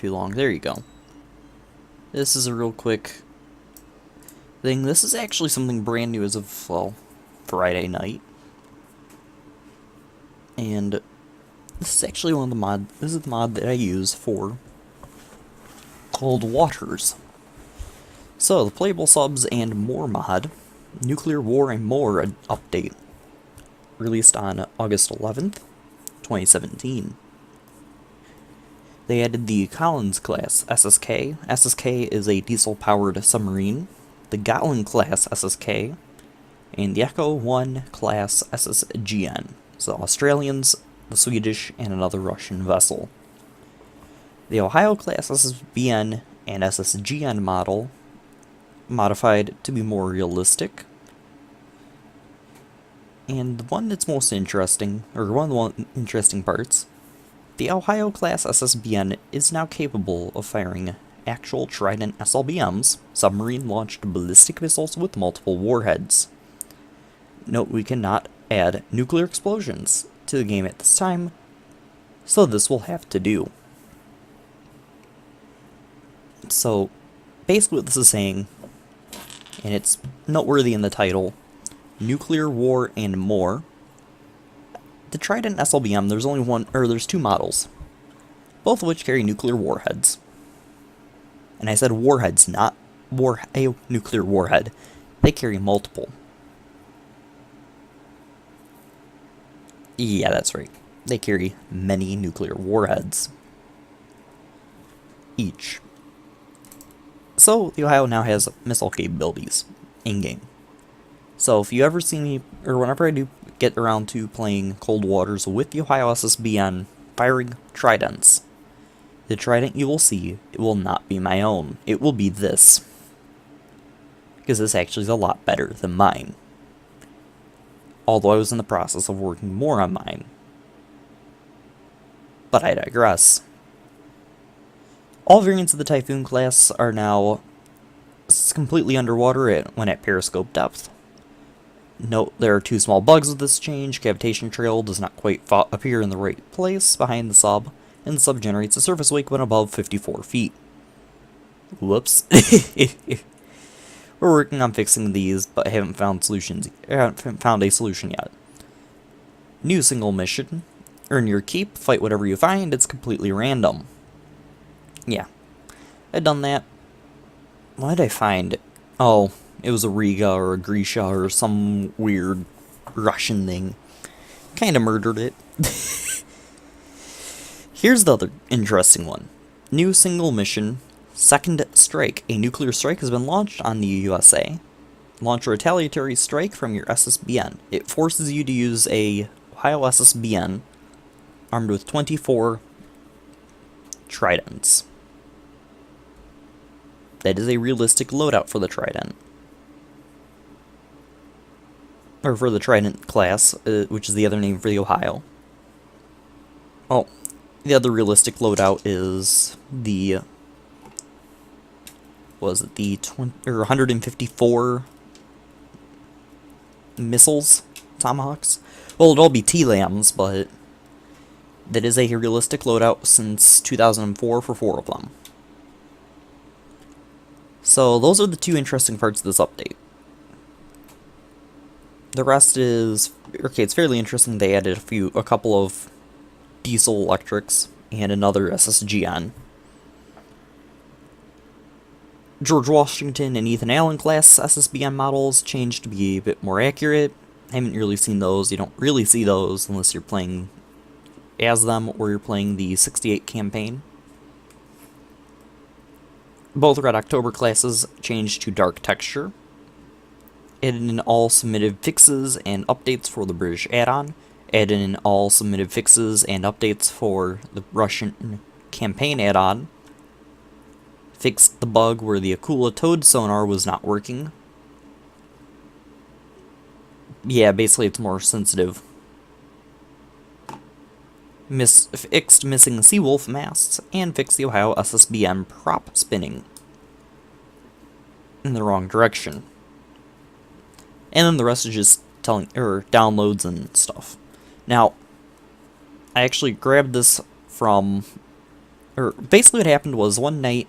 too long. There you go. This is a real quick thing. This is actually something brand new as of, well, Friday night. And this is actually one of the mods. This is the mod that I use for Cold Waters. So, the Playable Subs and More mod, Nuclear War and More update, released on August 11th, 2017. They added the Collins class SSK. SSK is a diesel-powered submarine, the Gatlin class SSK, and the Echo 1 class SSGN. So Australians, the Swedish, and another Russian vessel. The Ohio class SSBN and SSGN model modified to be more realistic. And the one that's most interesting, or one of the interesting parts, the Ohio class SSBN is now capable of firing actual Trident SLBMs, submarine-launched ballistic missiles with multiple warheads. Note we cannot add nuclear explosions to the game at this time, so this will have to do. So, basically what this is saying, and it's noteworthy in the title, Nuclear War and More. The Trident SLBM, there's two models, both of which carry nuclear warheads. And I said warheads, not a nuclear warhead. They carry multiple. Yeah, that's right. They carry many nuclear warheads each. So, the Ohio now has missile capabilities in-game. So, if you ever see me, or whenever I do get around to playing Cold Waters with the Ohio SSBN firing Tridents, the Trident you will see, it will not be my own. It will be this. Because this actually is a lot better than mine. Although I was in the process of working more on mine. But I digress. All variants of the Typhoon class are now completely underwater when at periscope depth. Note there are two small bugs with this change. Cavitation trail does not quite appear in the right place behind the sub, and the sub generates a surface wake when above 54 feet. Whoops. We're working on fixing these, but haven't found a solution yet. New single mission. Earn your keep, fight whatever you find, it's completely random. Yeah. I'd done that. What did I find? Oh, it was a Riga or a Grisha or some weird Russian thing. Kinda murdered it. Here's the other interesting one. New single mission. Second Strike. A nuclear strike has been launched on the USA. Launch a retaliatory strike from your SSBN. It forces you to use a Ohio SSBN armed with 24 Tridents. That is a realistic loadout for the Trident. Or for the Trident class, which is the other name for the Ohio. Oh, the other realistic loadout is the... was it the 154 missiles, Tomahawks? Well, it'll all be T-LAMs, but that is a realistic loadout since 2004 for 4 of them. So those are the two interesting parts of this update. The rest is, okay, it's fairly interesting. They added a couple of diesel electrics and another SSGN. George Washington and Ethan Allen class SSBN models changed to be a bit more accurate. I haven't really seen those. You don't really see those unless you're playing as them or you're playing the 68 campaign. Both Red October classes changed to dark texture. Added in all submitted fixes and updates for the British add-on. Added in all submitted fixes and updates for the Russian campaign add-on. Fixed the bug where the Akula Toad sonar was not working. Yeah, basically it's more sensitive. Fixed missing Seawolf masts, and fixed the Ohio SSBN prop spinning in the wrong direction. And then the rest is just downloads and stuff. Now, I actually grabbed this from or basically what happened was one night,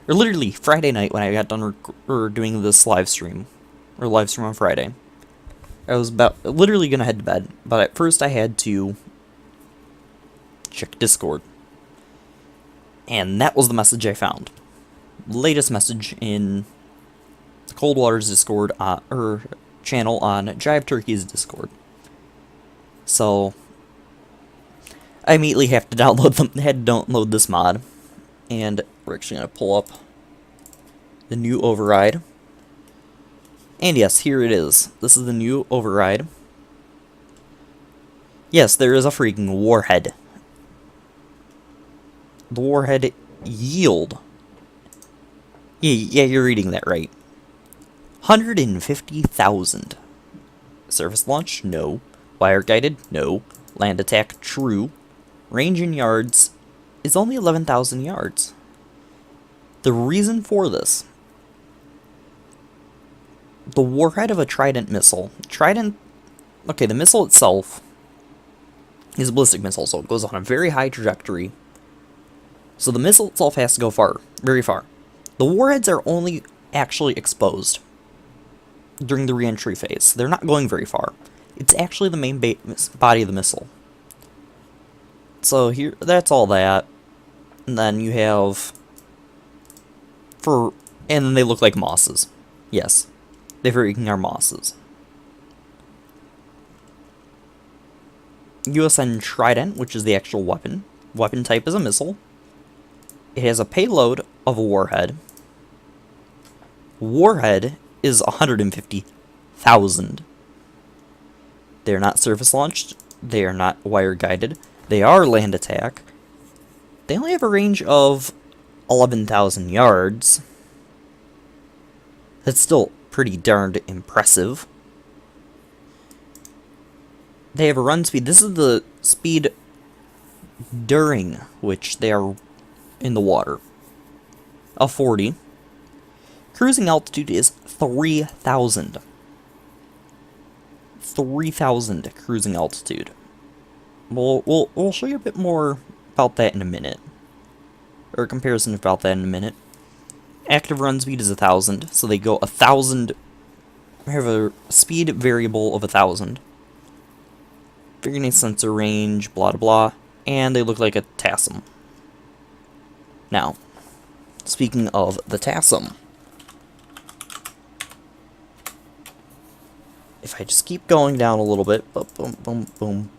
or literally Friday night when I got done doing this live stream on Friday, I was about literally gonna head to bed, but at first I had to check Discord, and that was the message I found. Latest message in the Cold Waters Discord, or channel on Jive Turkey's Discord. So I immediately had to download this mod, and we're actually gonna pull up the new override. And yes, here it is. This is the new override. Yes, there is a freaking warhead. The warhead yield. Yeah, you're reading that right. 150,000. Surface launch? No. Wire guided? No. Land attack? True. Range in yards is only 11,000 yards. The reason for this: the warhead of a Trident missile. Okay, the missile itself is a ballistic missile, so it goes on a very high trajectory. So the missile itself has to go far, very far. The warheads are only actually exposed during the re-entry phase. They're not going very far. It's actually the main body of the missile. So here, that's all that. And then you have and then they look like mosses. Yes, they freaking are mosses. USN Trident, which is the actual weapon. Weapon type is a missile. It has a payload of a warhead. Warhead is 150,000. They're not surface launched. They are not wire guided. They are land attack. They only have a range of 11,000 yards. That's still pretty darned impressive. They have a run speed. This is the speed during which they are in the water. A 40. Cruising altitude is 3,000. 3,000 cruising altitude. We'll show you a bit more about that in a minute. Or a comparison about that in a minute. Active run speed is 1,000, so they go 1,000. We have a speed variable of 1,000. Very nice sensor range, blah blah, and they look like a TASM. Now, speaking of the TASM, if I just keep going down a little bit, boom, boom, boom, boom,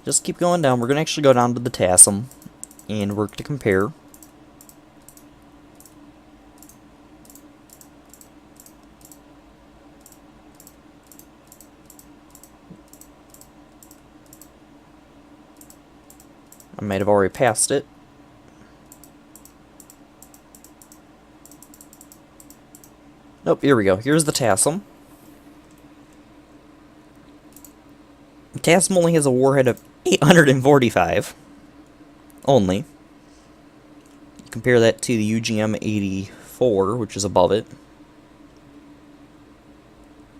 just keep going down, we're going to actually go down to the TASM and work to compare. I might have already passed it. Nope, here we go. Here's the TASM. The TASM only has a warhead of 845. Only. Compare that to the UGM-84, which is above it.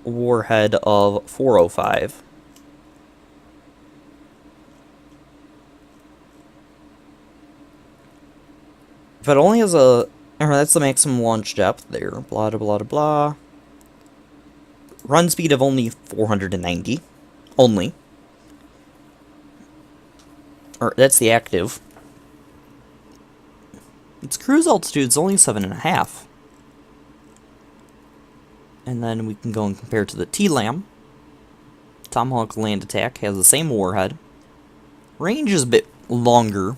Warhead of 405. If it only has a... that's the maximum launch depth there. Blah, blah, blah, blah. Run speed of only 490. Only. Or, that's the active. Its cruise altitude is only 7.5. And then we can go and compare to the TLAM. Tomahawk Land Attack has the same warhead. Range is a bit longer.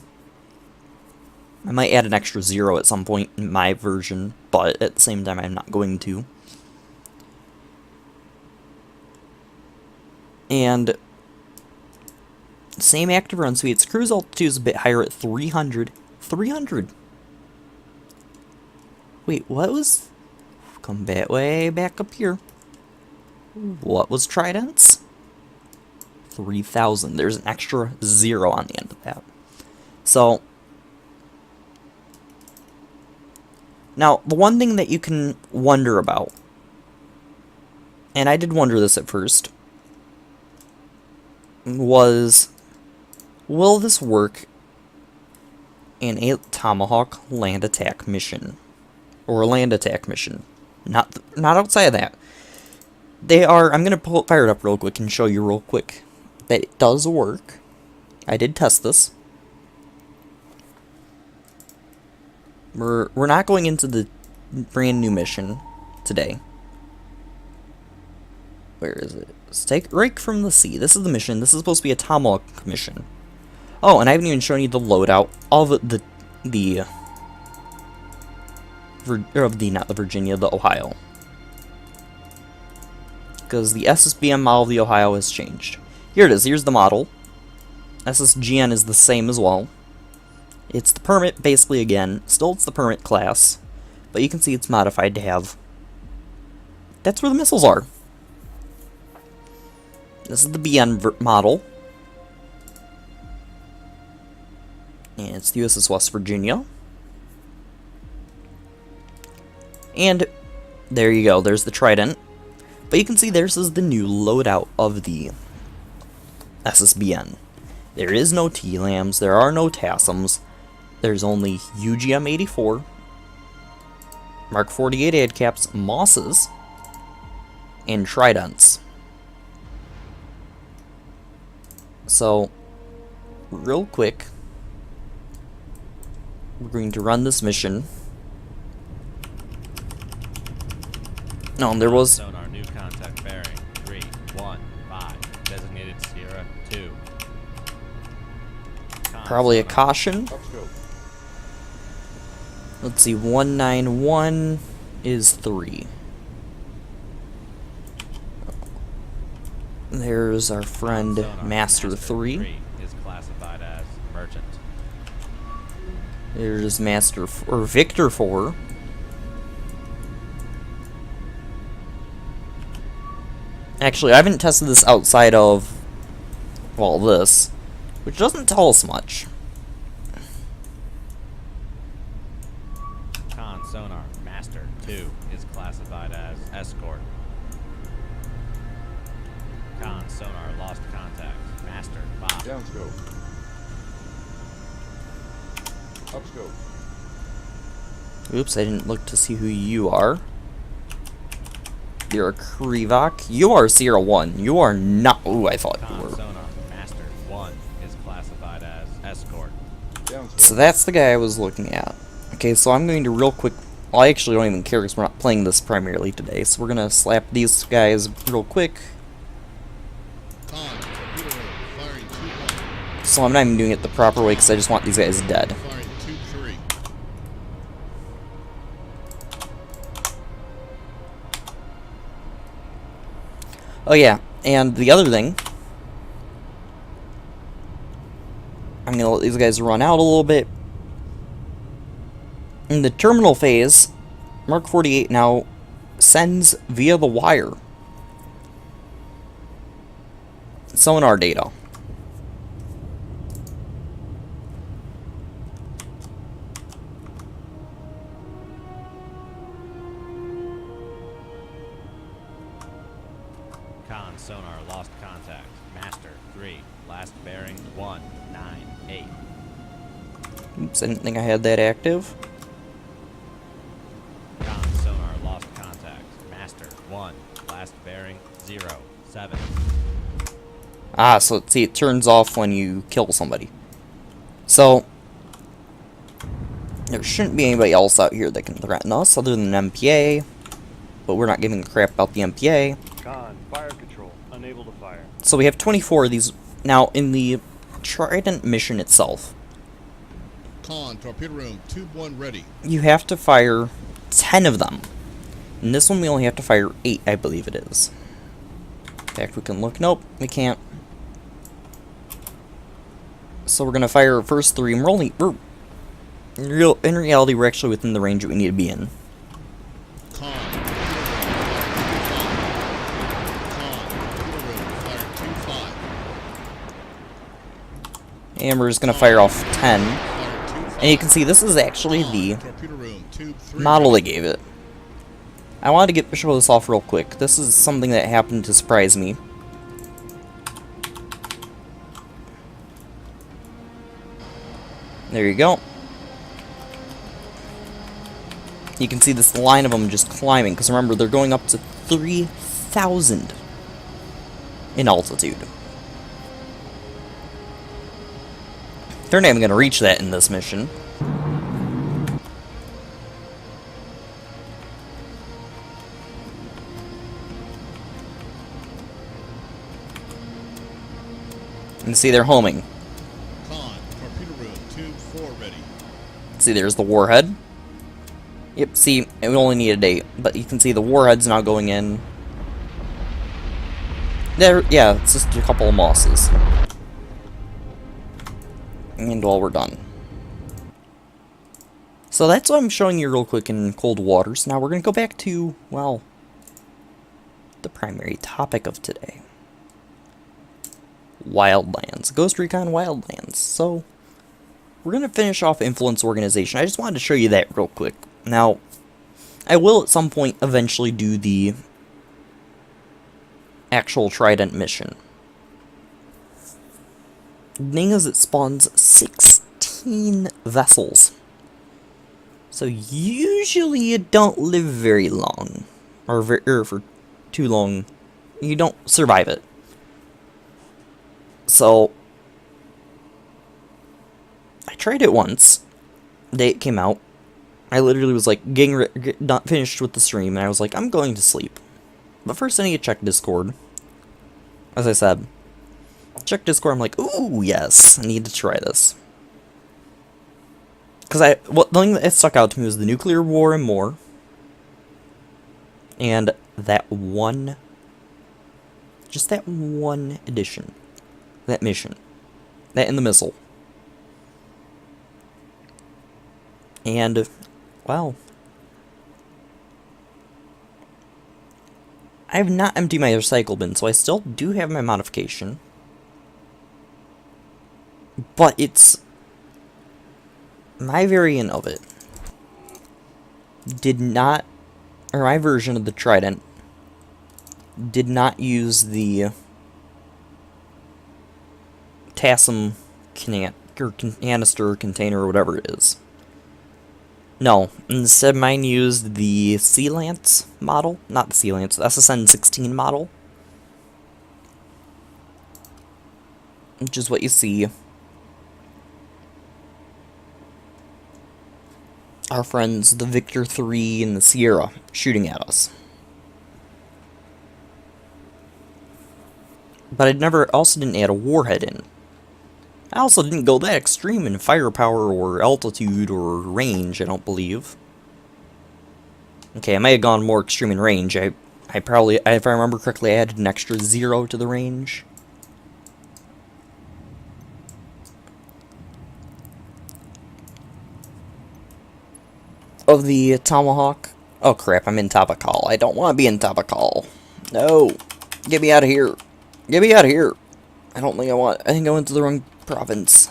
I might add an extra 0 at some point in my version, but at the same time I'm not going to. And same active run speed. Its cruise altitude is a bit higher at 300. 300! Wait, what was... Come back way back up here. What was Trident's? 3,000. There's an extra 0 on the end of that. So... Now, the one thing that you can wonder about, and I did wonder this at first, was, will this work and a Tomahawk land attack mission. Or a land attack mission. Not outside of that. They are, I'm going to fire it up real quick and show you real quick that it does work. I did test this. We're not going into the brand new mission today. Where is it? Take Rake from the Sea. This is the mission. This is supposed to be a Tomahawk mission. Oh, and I haven't even shown you the loadout of not the Virginia, the Ohio. Because the SSBM model of the Ohio has changed. Here it is. Here's the model. SSGN is the same as well. It's the permit, basically, again. Still, it's the permit class. But you can see it's modified to have... That's where the missiles are. This is the BN model. And it's the USS West Virginia. And there you go. There's the Trident. But you can see this is the new loadout of the SSBN. There is no TLAMs. There are no TASMs. There's only UGM-84, Mark 48 ADCAPs, Mosses, and Tridents. So, real quick, we're going to run this mission. No, there was... Sonar new contact bearing 315, designated Sierra 2. Probably a caution. Let's see, 191 is 3. There's our friend Master 3. Is classified as merchant. There's Victor 4. Actually, I haven't tested this outside of, well, this, which doesn't tell us much. Sonar Master 2 is classified as escort. Sonar lost contact. Master 5. Downscope. Upscope. Oops, I didn't look to see who you are. You're a Krivak. You are Sierra 1. You are not... Ooh, I thought you were. Sonar Master 1 is classified as escort. Downscope. So that's the guy I was looking at. Okay, so I'm going to real quick... Well, I actually don't even care because we're not playing this primarily today. So we're going to slap these guys real quick. So I'm not even doing it the proper way because I just want these guys dead. Oh yeah, and the other thing... I'm going to let these guys run out a little bit. In the terminal phase, Mark 48 now sends via the wire sonar data. Sonar lost contact. Master 3, last bearing 198. Oops, I didn't think I had that active. Sonar lost contact. Master 1, last bearing 07. Ah, so see, it turns off when you kill somebody. So, there shouldn't be anybody else out here that can threaten us other than MPA. But we're not giving a crap about the MPA. Con, fire control, unable to fire. So we have 24 of these. Now, in the Trident mission itself, Con, torpedo room, tube 1 ready. you have to fire 10 of them. In this one, we only have to fire 8, I believe it is. In fact, we can look. Nope, we can't. So we're going to fire our first 3, and in reality, we're actually within the range that we need to be in. Con, And we're just going to fire off 10. And you can see this is actually the model they gave it. I wanted to show this off real quick. This is something that happened to surprise me. There you go. You can see this line of them just climbing, because remember, they're going up to 3,000 in altitude. They're not even going to reach that in this mission. And see, they're homing. Con, torpedo room, tube 4 ready. See, there's the warhead. Yep, see, it would only need a date, but you can see the warhead's now going in. There, yeah, it's just a couple of mosses. And well, we're done. So that's what I'm showing you real quick in cold waters. Now we're going to go back to, well, the primary topic of today. Wildlands. Ghost Recon Wildlands. So, we're going to finish off Influence Organization. I just wanted to show you that real quick. Now, I will at some point eventually do the actual Trident mission. The thing is, it spawns 16 vessels. So usually you don't live very long. Or for too long. You don't survive it. So, I tried it once. The day it came out. I literally was like, not finished with the stream, and I was like, I'm going to sleep. But first I need to check Discord. As I said, check Discord, I'm like, ooh, yes, I need to try this. Because the thing that stuck out to me was the nuclear war and more. And that one, just that one addition. That mission. That and the missile. And, wow. I have not emptied my recycle bin, so I still do have my modification. But it's... my variant of it did not... or my version of the Trident did not use the TASM canister, container, or whatever it is. No, instead mine used the Sea Lance model, not the Sea Lance, the SSN-16 model. Which is what you see our friends, the Victor 3 and the Sierra, shooting at us. But I also didn't add a warhead in. I also didn't go that extreme in firepower or altitude or range, I don't believe. Okay, I may have gone more extreme in range. I probably, if I remember correctly, I added an extra 0 to the range. Of the Tomahawk. Oh crap, I'm in Tabakal. I don't want to be in Tabakal. No. Get me out of here. Get me out of here. I don't think I think I went to the wrong province.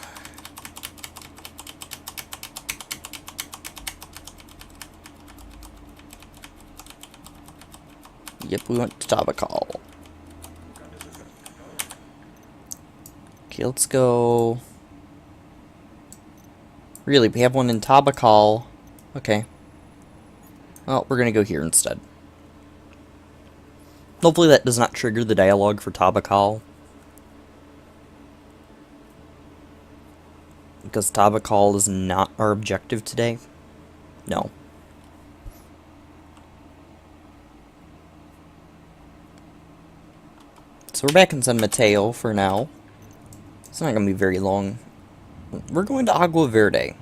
Yep, we went to Tabakal. Okay, let's go. Really, we have one in Tabakal. Okay. Well, we're gonna go here instead. Hopefully that does not trigger the dialogue for Tabakal. Because Tabakal is not our objective today. No. So we're back in San Mateo for now. It's not going to be very long. We're going to Agua Verde.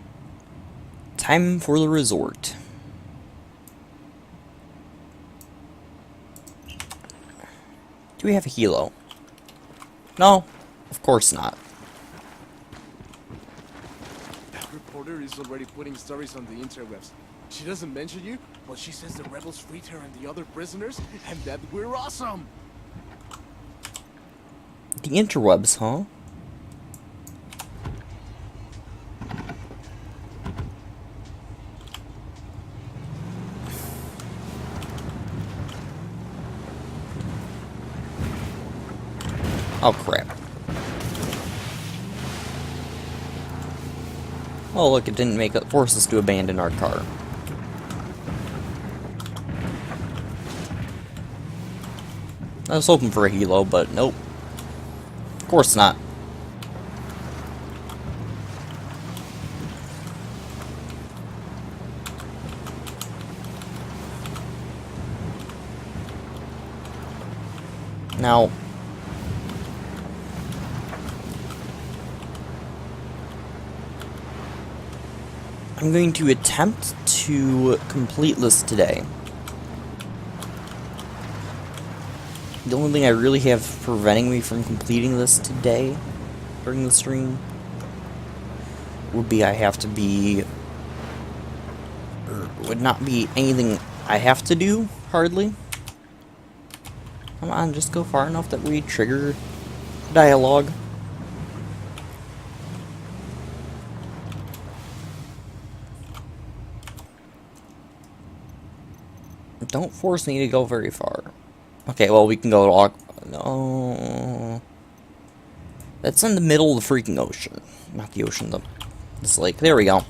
Time for the resort. Do we have a helo? No, of course not. That reporter is already putting stories on the interwebs. She doesn't mention you, but she says the rebels freed her and the other prisoners, and that we're awesome! The interwebs, huh? Oh crap. Oh look, it didn't force us to abandon our car. I was hoping for a helo, but nope. Of course not. Now, I'm going to attempt to complete this today. The only thing I really have preventing me from completing this today, during the stream, would be I have to be, or would not be anything I have to do, hardly. Come on, just go far enough that we trigger dialogue. Don't force me to go very far. Okay, well, we can go to... No... That's in the middle of the freaking ocean. Not the ocean, this lake. There we go.